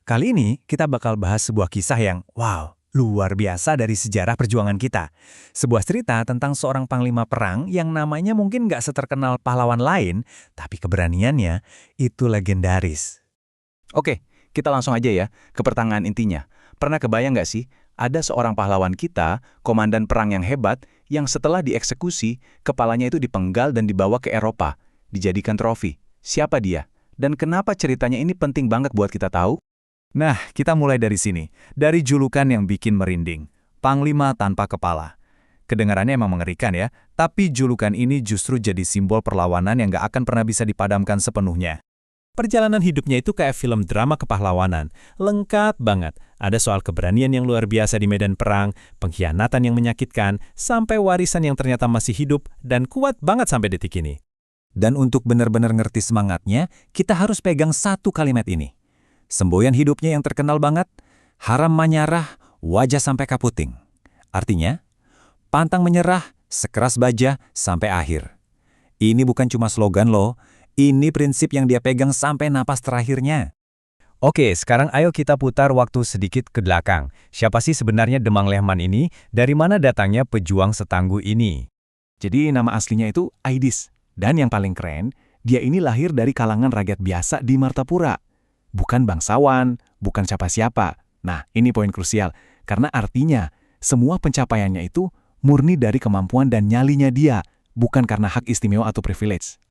Kali ini kita bakal bahas sebuah kisah yang, wow, luar biasa dari sejarah perjuangan kita. Sebuah cerita tentang seorang panglima perang yang namanya mungkin nggak seterkenal pahlawan lain, tapi keberaniannya itu legendaris. Oke, kita langsung aja ya ke pertanyaan intinya. Pernah kebayang nggak sih, ada seorang pahlawan kita, komandan perang yang hebat, yang setelah dieksekusi, kepalanya itu dipenggal dan dibawa ke Eropa, dijadikan trofi. Siapa dia? Dan kenapa ceritanya ini penting banget buat kita tahu? Nah, kita mulai dari sini. Dari julukan yang bikin merinding. Panglima tanpa kepala. Kedengarannya emang mengerikan ya, tapi julukan ini justru jadi simbol perlawanan yang nggak akan pernah bisa dipadamkan sepenuhnya. Perjalanan hidupnya itu kayak film drama kepahlawanan. Lengkap banget. Ada soal keberanian yang luar biasa di medan perang, pengkhianatan yang menyakitkan, sampai warisan yang ternyata masih hidup dan kuat banget sampai detik ini. Dan untuk benar-benar ngerti semangatnya, kita harus pegang satu kalimat ini. Semboyan hidupnya yang terkenal banget, haram menyerah, wajah sampai kaputing. Artinya, pantang menyerah, sekeras baja, sampai akhir. Ini bukan cuma slogan loh, ini prinsip yang dia pegang sampai napas terakhirnya. Oke, sekarang ayo kita putar waktu sedikit ke belakang. Siapa sih sebenarnya Demang Lehman ini? Dari mana datangnya pejuang setangguh ini? Jadi nama aslinya itu Aidis. Dan yang paling keren, dia ini lahir dari kalangan rakyat biasa di Martapura. Bukan bangsawan, bukan siapa-siapa. Nah, ini poin krusial. Karena artinya, semua pencapaiannya itu murni dari kemampuan dan nyalinya dia, bukan karena hak istimewa atau privilege.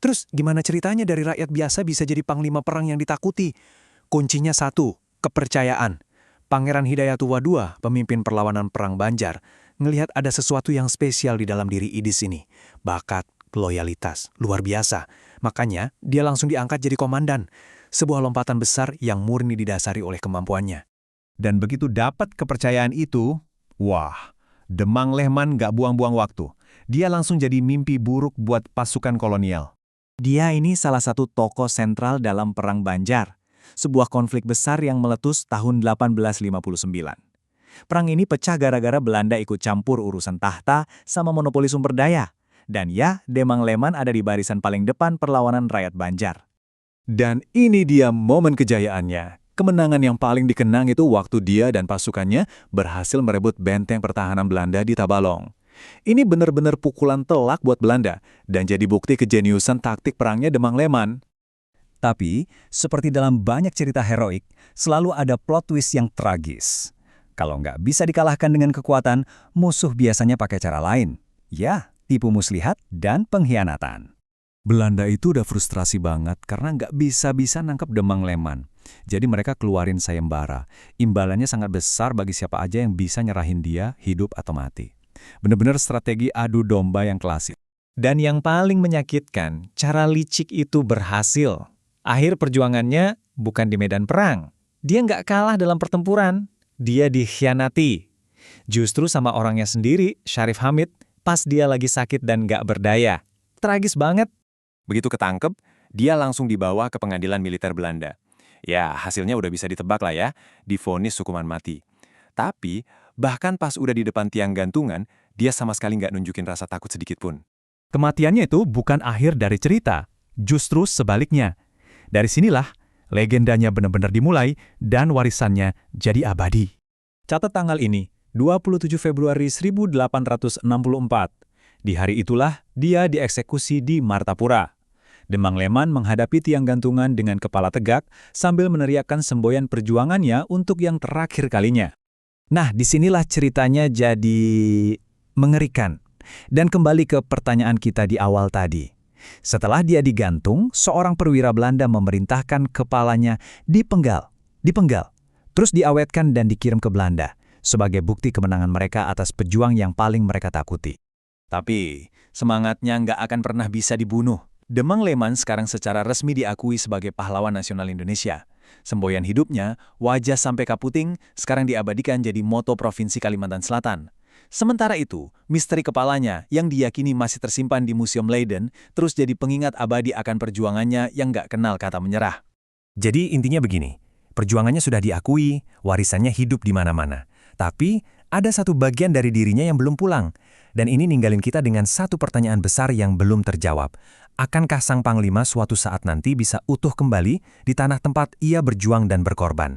Terus gimana ceritanya dari rakyat biasa bisa jadi panglima perang yang ditakuti? Kuncinya satu, kepercayaan. Pangeran Hidayatullah II, pemimpin perlawanan perang Banjar, ngelihat ada sesuatu yang spesial di dalam diri Idis ini. Bakat, loyalitas, luar biasa. Makanya dia langsung diangkat jadi komandan. Sebuah lompatan besar yang murni didasari oleh kemampuannya. Dan begitu dapat kepercayaan itu, wah, Demang Lehman nggak buang-buang waktu. Dia langsung jadi mimpi buruk buat pasukan kolonial. Dia ini salah satu tokoh sentral dalam Perang Banjar, sebuah konflik besar yang meletus tahun 1859. Perang ini pecah gara-gara Belanda ikut campur urusan tahta sama monopoli sumber daya. Dan ya, Demang Lehman ada di barisan paling depan perlawanan rakyat Banjar. Dan ini dia momen kejayaannya. Kemenangan yang paling dikenang itu waktu dia dan pasukannya berhasil merebut benteng pertahanan Belanda di Tabalong. Ini benar-benar pukulan telak buat Belanda dan jadi bukti kejeniusan taktik perangnya Demang Lehman. Tapi, seperti dalam banyak cerita heroik, selalu ada plot twist yang tragis. Kalau nggak bisa dikalahkan dengan kekuatan, musuh biasanya pakai cara lain. Ya, tipu muslihat dan pengkhianatan. Belanda itu udah frustrasi banget karena nggak bisa-bisa nangkep Demang Lehman. Jadi mereka keluarin sayembara. Imbalannya sangat besar bagi siapa aja yang bisa nyerahin dia, hidup atau mati. Benar-benar strategi adu domba yang klasik. Dan yang paling menyakitkan, cara licik itu berhasil. Akhir perjuangannya bukan di medan perang. Dia nggak kalah dalam pertempuran. Dia dikhianati. Justru sama orangnya sendiri, Syarif Hamid, pas dia lagi sakit dan nggak berdaya. Tragis banget. Begitu ketangkep, dia langsung dibawa ke pengadilan militer Belanda. Ya, hasilnya udah bisa ditebak lah ya, divonis hukuman mati. Tapi, bahkan pas udah di depan tiang gantungan, dia sama sekali nggak nunjukin rasa takut sedikit pun. Kematiannya itu bukan akhir dari cerita, justru sebaliknya. Dari sinilah, legendanya benar-benar dimulai dan warisannya jadi abadi. Catat tanggal ini, 27 Februari 1864. Di hari itulah dia dieksekusi di Martapura. Demang Lehman menghadapi tiang gantungan dengan kepala tegak sambil meneriakkan semboyan perjuangannya untuk yang terakhir kalinya. Nah, disinilah ceritanya jadi mengerikan. Dan kembali ke pertanyaan kita di awal tadi. Setelah dia digantung, seorang perwira Belanda memerintahkan kepalanya dipenggal, terus diawetkan dan dikirim ke Belanda sebagai bukti kemenangan mereka atas pejuang yang paling mereka takuti. Tapi, semangatnya nggak akan pernah bisa dibunuh. Demang Lehman sekarang secara resmi diakui sebagai pahlawan nasional Indonesia. Semboyan hidupnya, wajah sampai kaputing, sekarang diabadikan jadi moto Provinsi Kalimantan Selatan. Sementara itu, misteri kepalanya yang diyakini masih tersimpan di Museum Leiden terus jadi pengingat abadi akan perjuangannya yang nggak kenal kata menyerah. Jadi intinya begini, perjuangannya sudah diakui, warisannya hidup di mana-mana. Tapi, ada satu bagian dari dirinya yang belum pulang. Dan ini ninggalin kita dengan satu pertanyaan besar yang belum terjawab. Akankah sang panglima suatu saat nanti bisa utuh kembali di tanah tempat ia berjuang dan berkorban?